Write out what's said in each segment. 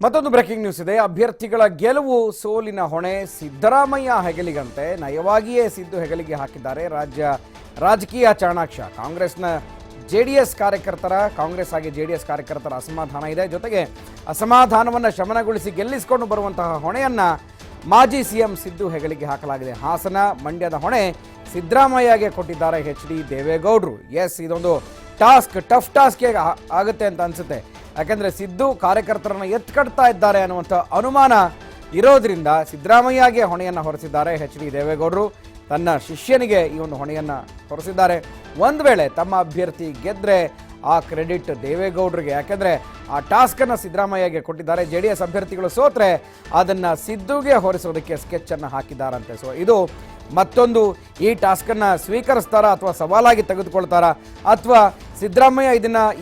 ಮತ್ತೊಂದು breaking news ಇದೆ. ಅಭ್ಯರ್ಥಿಗಳ ಗೆಲುವು ಸೋಲಿನ ಹೊಣೆ ಸಿದ್ದರಾಮಯ್ಯ ಹೆಗಲಿಗಂತೆ. ನಯವಾಗಿಯೇ ಸಿದ್ದು ಹೆಗಲಿಗೆ ಹಾಕಿದ್ದಾರೆ ರಾಜಕೀಯ ಚಾಣಾಕ್ಷ. ಕಾಂಗ್ರೆಸ್ ಹಾಗೆ ಜೆಡಿಎಸ್ ಕಾರ್ಯಕರ್ತರ ಅಸಮಾಧಾನ ಇದೆ. ಜೊತೆಗೆ ಅಸಮಾಧಾನವನ್ನು ಶಮನಗೊಳಿಸಿ ಗೆಲ್ಲಿಸಿಕೊಂಡು ಬರುವಂತಹ ಹೊಣೆಯನ್ನ ಮಾಜಿ ಸಿಎಂ ಸಿದ್ದು ಹೆಗಲಿಗೆ ಹಾಕಲಾಗಿದೆ. ಹಾಸನ ಮಂಡ್ಯದ ಹೊಣೆ ಸಿದ್ದರಾಮಯ್ಯಗೆ ಕೊಟ್ಟಿದ್ದಾರೆ ಎಚ್.ಡಿ. ದೇವೇಗೌಡರು. ಇದೊಂದು ಟಫ್ ಟಾಸ್ಕ್ ಆಗುತ್ತೆ ಅಂತ ಅನ್ಸುತ್ತೆ. ಯಾಕೆಂದ್ರೆ ಸಿದ್ದು ಕಾರ್ಯಕರ್ತರನ್ನು ಎತ್ಕಡ್ತಾ ಇದ್ದಾರೆ ಅನ್ನುವಂಥ ಅನುಮಾನ ಇರೋದ್ರಿಂದ ಸಿದ್ದರಾಮಯ್ಯಗೆ ಹೊಣೆಯನ್ನು ಹೊರಿಸಿದ್ದಾರೆ ಎಚ್.ಡಿ. ದೇವೇಗೌಡರು. ತನ್ನ ಶಿಷ್ಯನಿಗೆ ಈ ಒಂದು ಹೊಣೆಯನ್ನು ಹೊರಿಸಿದ್ದಾರೆ. ಒಂದು ವೇಳೆ ತಮ್ಮ ಅಭ್ಯರ್ಥಿ ಗೆದ್ರೆ ಆ ಕ್ರೆಡಿಟ್ ದೇವೇಗೌಡರಿಗೆ. ಯಾಕೆಂದ್ರೆ ಆ ಟಾಸ್ಕನ್ನು ಸಿದ್ದರಾಮಯ್ಯಗೆ ಕೊಟ್ಟಿದ್ದಾರೆ. ಜೆಡಿಎಸ್ ಅಭ್ಯರ್ಥಿಗಳು ಸೋತ್ರೆ ಅದನ್ನು ಸಿದ್ದುಗೆ ಹೊರಿಸೋದಕ್ಕೆ ಸ್ಕೆಚ್ ಅನ್ನು ಹಾಕಿದ್ದಾರಂತೆ. ಸೊ ಇದು ಮತ್ತೊಂದು ಈ ಟಾಸ್ಕನ್ನು ಸ್ವೀಕರಿಸ್ತಾರಾ ಅಥವಾ ಸವಾಲಾಗಿ ತೆಗೆದುಕೊಳ್ತಾರಾ, ಅಥವಾ ಸಿದ್ದರಾಮಯ್ಯ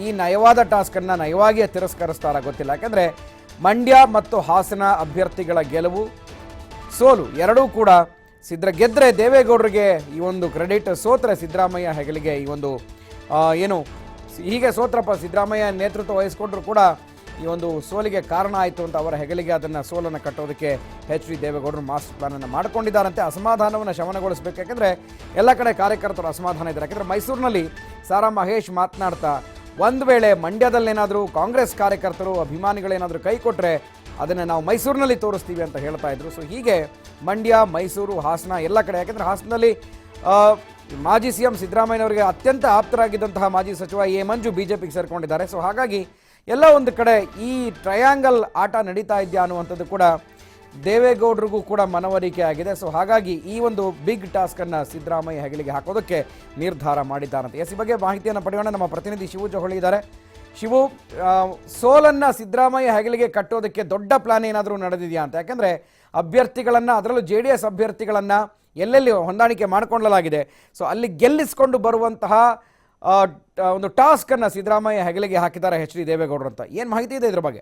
ಈ ನಯವಾದ ಟಾಸ್ಕನ್ನು ನಯವಾಗಿಯೇ ತಿರಸ್ಕರಿಸ್ತಾರಾ ಗೊತ್ತಿಲ್ಲ. ಯಾಕೆಂದರೆ ಮಂಡ್ಯ ಮತ್ತು ಹಾಸನ ಅಭ್ಯರ್ಥಿಗಳ ಗೆಲುವು ಸೋಲು ಎರಡೂ ಕೂಡ ಗೆದ್ದರೆ ದೇವೇಗೌಡರಿಗೆ ಈ ಒಂದು ಕ್ರೆಡಿಟ್, ಸೋತ್ರೆ ಸಿದ್ದರಾಮಯ್ಯ ಹೆಗಲಿಗೆ ಈ ಒಂದು ಹೀಗೆ ಸೋತ್ರಪ್ಪ ಸಿದ್ದರಾಮಯ್ಯ ನೇತೃತ್ವ ವಹಿಸಿಕೊಂಡ್ರು ಕೂಡ ಈ ಒಂದು ಸೋಲಿಗೆ ಕಾರಣ ಆಯಿತು ಅಂತ ಅವರ ಹೆಗಲಿಗೆ ಅದನ್ನು ಸೋಲನ್ನು ಕಟ್ಟೋದಕ್ಕೆ ಎಚ್.ಡಿ. ದೇವೇಗೌಡರು ಮಾಸ್ಟರ್ ಪ್ಲಾನನ್ನು ಮಾಡಿಕೊಂಡಿದ್ದಾರಂತೆ. ಅಸಮಾಧಾನವನ್ನು ಶಮನಗೊಳಿಸಬೇಕು. ಯಾಕೆಂದರೆ ಎಲ್ಲ ಕಡೆ ಕಾರ್ಯಕರ್ತರು ಅಸಮಾಧಾನ ಇದ್ದಾರೆ. ಯಾಕೆಂದರೆ ಮೈಸೂರಿನಲ್ಲಿ ಸಾರಾ ಮಹೇಶ್ ಮಾತನಾಡ್ತಾ, ಒಂದು ವೇಳೆ ಮಂಡ್ಯದಲ್ಲೇನಾದರೂ ಕಾಂಗ್ರೆಸ್ ಕಾರ್ಯಕರ್ತರು ಅಭಿಮಾನಿಗಳೇನಾದರೂ ಕೈ ಕೊಟ್ಟರೆ ಅದನ್ನು ನಾವು ಮೈಸೂರಿನಲ್ಲಿ ತೋರಿಸ್ತೀವಿ ಅಂತ ಹೇಳ್ತಾ ಇದ್ರು. ಸೊ ಹೀಗೆ ಮಂಡ್ಯ, ಮೈಸೂರು, ಹಾಸನ ಎಲ್ಲ ಕಡೆ. ಯಾಕೆಂದರೆ ಹಾಸನದಲ್ಲಿ ಮಾಜಿ ಸಿಎಂ ಸಿದ್ದರಾಮಯ್ಯನವರಿಗೆ ಅತ್ಯಂತ ಆಪ್ತರಾಗಿದ್ದಂತಹ ಮಾಜಿ ಸಚಿವ ಎ ಮಂಜು ಬಿಜೆಪಿಗೆ ಸೇರಿಕೊಂಡಿದ್ದಾರೆ. ಸೊ ಹಾಗಾಗಿ ಎಲ್ಲ ಒಂದು ಕಡೆ ಈ ಟ್ರಯಾಂಗಲ್ ಆಟ ನಡೀತಾ ಇದೆಯಾ ಅನ್ನುವಂಥದ್ದು ಕೂಡ ದೇವೇಗೌಡರಿಗೂ ಕೂಡ ಮನವರಿಕೆ ಆಗಿದೆ. ಸೊ ಹಾಗಾಗಿ ಈ ಒಂದು ಬಿಗ್ ಟಾಸ್ಕನ್ನು ಸಿದ್ದರಾಮಯ್ಯ ಹೆಗಲಿಗೆ ಹಾಕೋದಕ್ಕೆ ನಿರ್ಧಾರ ಮಾಡಿದ್ದಾರಂತೆ. ಈ ಬಗ್ಗೆ ಮಾಹಿತಿಯನ್ನು ಪಡೆಯೋಣ. ನಮ್ಮ ಪ್ರತಿನಿಧಿ ಶಿವು ಜೊಹಳಿ ಇದ್ದಾರೆ. ಶಿವು, ಸೋಲನ್ನು ಸಿದ್ದರಾಮಯ್ಯ ಹೆಗಲಿಗೆ ಕಟ್ಟೋದಕ್ಕೆ ದೊಡ್ಡ ಪ್ಲಾನ್ ಏನಾದರೂ ನಡೆದಿದೆಯಾ ಅಂತ? ಯಾಕೆಂದರೆ ಅಭ್ಯರ್ಥಿಗಳನ್ನು, ಅದರಲ್ಲೂ JDS ಅಭ್ಯರ್ಥಿಗಳನ್ನು ಎಲ್ಲೆಲ್ಲಿ ಹೊಂದಾಣಿಕೆ ಮಾಡಿಕೊಳ್ಳಲಾಗಿದೆ. ಸೊ ಅಲ್ಲಿ ಗೆಲ್ಲಿಸಿಕೊಂಡು ಬರುವಂತಹ ಒಂದು ಟಾಸ್ಕನ್ನು ಸಿದ್ದರಾಮಯ್ಯ ಹೆಗಲಿಗೆ ಹಾಕಿದ್ದಾರೆ ಎಚ್.ಡಿ. ದೇವೇಗೌಡರು ಅಂತ. ಏನು ಮಾಹಿತಿ ಇದೆ ಇದ್ರ ಬಗ್ಗೆ?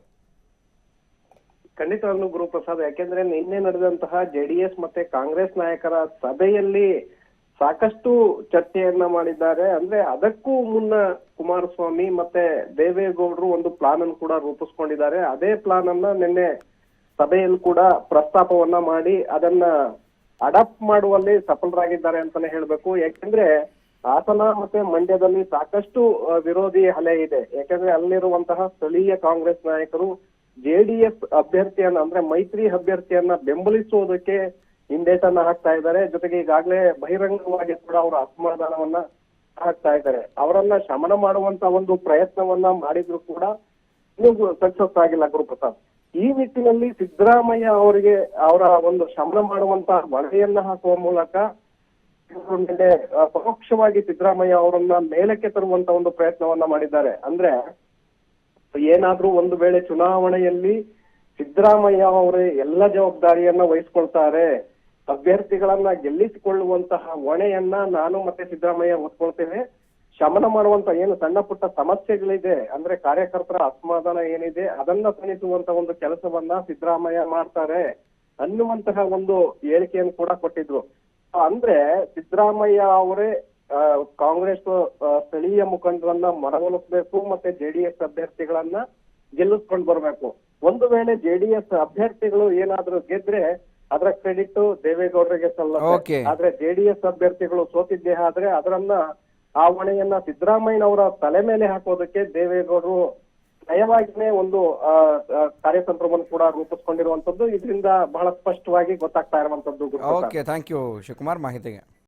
ಖಂಡಿತವಾಗ್ಲೂ ಗುರುಪ್ರಸಾದ್, ಯಾಕೆಂದ್ರೆ ನಿನ್ನೆ ನಡೆದಂತಹ JDS ಮತ್ತೆ ಕಾಂಗ್ರೆಸ್ ನಾಯಕರ ಸಭೆಯಲ್ಲಿ ಸಾಕಷ್ಟು ಚರ್ಚೆಯನ್ನ ಮಾಡಿದ್ದಾರೆ. ಅಂದ್ರೆ ಅದಕ್ಕೂ ಮುನ್ನ ಕುಮಾರಸ್ವಾಮಿ ಮತ್ತೆ ದೇವೇಗೌಡರು ಒಂದು ಪ್ಲಾನ್ ಅನ್ನು ಕೂಡ ರೂಪಿಸ್ಕೊಂಡಿದ್ದಾರೆ. ಅದೇ ಪ್ಲಾನ್ ಅನ್ನ ನಿನ್ನೆ ಸಭೆಯಲ್ಲಿ ಕೂಡ ಪ್ರಸ್ತಾಪವನ್ನ ಮಾಡಿ ಅದನ್ನ ಅಡಾಪ್ಟ್ ಮಾಡುವಲ್ಲಿ ಸಫಲರಾಗಿದ್ದಾರೆ ಅಂತಾನೆ ಹೇಳ್ಬೇಕು. ಯಾಕೆಂದ್ರೆ ಹಾಸನ ಮತ್ತೆ ಮಂಡ್ಯದಲ್ಲಿ ಸಾಕಷ್ಟು ವಿರೋಧಿ ಅಲೆ ಇದೆ. ಯಾಕಂದ್ರೆ ಅಲ್ಲಿರುವಂತಹ ಸ್ಥಳೀಯ ಕಾಂಗ್ರೆಸ್ ನಾಯಕರು JDS ಅಭ್ಯರ್ಥಿಯನ್ನ, ಅಂದ್ರೆ ಮೈತ್ರಿ ಅಭ್ಯರ್ಥಿಯನ್ನ ಬೆಂಬಲಿಸುವುದಕ್ಕೆ ಹಿಂದೇಟನ್ನ ಹಾಕ್ತಾ ಇದ್ದಾರೆ. ಜೊತೆಗೆ ಈಗಾಗಲೇ ಬಹಿರಂಗವಾಗಿ ಕೂಡ ಅವರ ಅಸಮಾಧಾನವನ್ನ ಹಾಕ್ತಾ ಇದ್ದಾರೆ. ಅವರನ್ನ ಶಮನ ಮಾಡುವಂತ ಒಂದು ಪ್ರಯತ್ನವನ್ನ ಮಾಡಿದ್ರು ಕೂಡ ಇನ್ನೂ ಸಕ್ಸಸ್ ಆಗಿಲ್ಲ ಗುರುಪ್ರಸಾದ್. ಈ ನಿಟ್ಟಿನಲ್ಲಿ ಸಿದ್ದರಾಮಯ್ಯ ಅವರಿಗೆ ಅವರ ಒಂದು ಶಮನ ಮಾಡುವಂತ ಹೊಣೆಯನ್ನ ಹಾಕುವ ಮೂಲಕ ಪರೋಕ್ಷವಾಗಿ ಸಿದ್ದರಾಮಯ್ಯ ಅವರನ್ನ ಮೇಲಕ್ಕೆ ತರುವಂತ ಒಂದು ಪ್ರಯತ್ನವನ್ನ ಮಾಡಿದ್ದಾರೆ. ಅಂದ್ರೆ ಏನಾದ್ರೂ ಒಂದು ವೇಳೆ ಚುನಾವಣೆಯಲ್ಲಿ ಸಿದ್ದರಾಮಯ್ಯ ಅವರೇ ಎಲ್ಲ ಜವಾಬ್ದಾರಿಯನ್ನ ವಹಿಸ್ಕೊಳ್ತಾರೆ, ಅಭ್ಯರ್ಥಿಗಳನ್ನ ಗೆಲ್ಲಿಸಿಕೊಳ್ಳುವಂತಹ ಹೊಣೆಯನ್ನ ನಾನು ಮತ್ತೆ ಸಿದ್ದರಾಮಯ್ಯ ಹೊತ್ಕೊಳ್ತೇವೆ, ಶಮನ ಮಾಡುವಂತ ಏನು ಸಣ್ಣ ಪುಟ್ಟ ಸಮಸ್ಯೆಗಳಿದೆ, ಅಂದ್ರೆ ಕಾರ್ಯಕರ್ತರ ಅಸಮಾಧಾನ ಏನಿದೆ ಅದನ್ನ ತಣಿಸುವಂತ ಒಂದು ಕೆಲಸವನ್ನ ಸಿದ್ದರಾಮಯ್ಯ ಮಾಡ್ತಾರೆ ಅನ್ನುವಂತಹ ಒಂದು ಹೇಳಿಕೆಯನ್ನು ಕೂಡ ಕೊಟ್ಟಿದ್ರು. ಅಂದ್ರೆ ಸಿದ್ದರಾಮಯ್ಯ ಅವರೇ ಕಾಂಗ್ರೆಸ್ ಸ್ಥಳೀಯ ಮುಖಂಡರನ್ನ ಮನವೊಲಿಸಬೇಕು, ಮತ್ತೆ JDS ಅಭ್ಯರ್ಥಿಗಳನ್ನ ಗೆಲ್ಲಿಸ್ಕೊಂಡು ಬರ್ಬೇಕು. ಒಂದು ವೇಳೆ JDS ಅಭ್ಯರ್ಥಿಗಳು ಏನಾದ್ರೂ ಗೆದ್ರೆ ಅದರ ಕ್ರೆಡಿಟ್ ದೇವೇಗೌಡರಿಗೆ ಸಲ್ಲುತ್ತೆ. ಆದ್ರೆ JDS ಅಭ್ಯರ್ಥಿಗಳು ಸೋತಿದ್ದೇ ಆದ್ರೆ ಅದರನ್ನ ಆ ಹೊಣೆಯನ್ನ ಸಿದ್ದರಾಮಯ್ಯನವರ ತಲೆ ಮೇಲೆ ಹಾಕೋದಕ್ಕೆ ದೇವೇಗೌಡರು ನಯವಾಗಿನೇ ಒಂದು ಕಾರ್ಯತಂತ್ರವನ್ನು ಕೂಡ ರೂಪಿಸ್ಕೊಂಡಿರುವಂತದ್ದು ಇದರಿಂದ ಬಹಳ ಸ್ಪಷ್ಟವಾಗಿ ಗೊತ್ತಾಗ್ತಾ ಇರುವಂತದ್ದು. ಓಕೆ, ಥ್ಯಾಂಕ್ ಯು ಶಿವಕುಮಾರ್ ಮಾಹಿತಿಗೆ.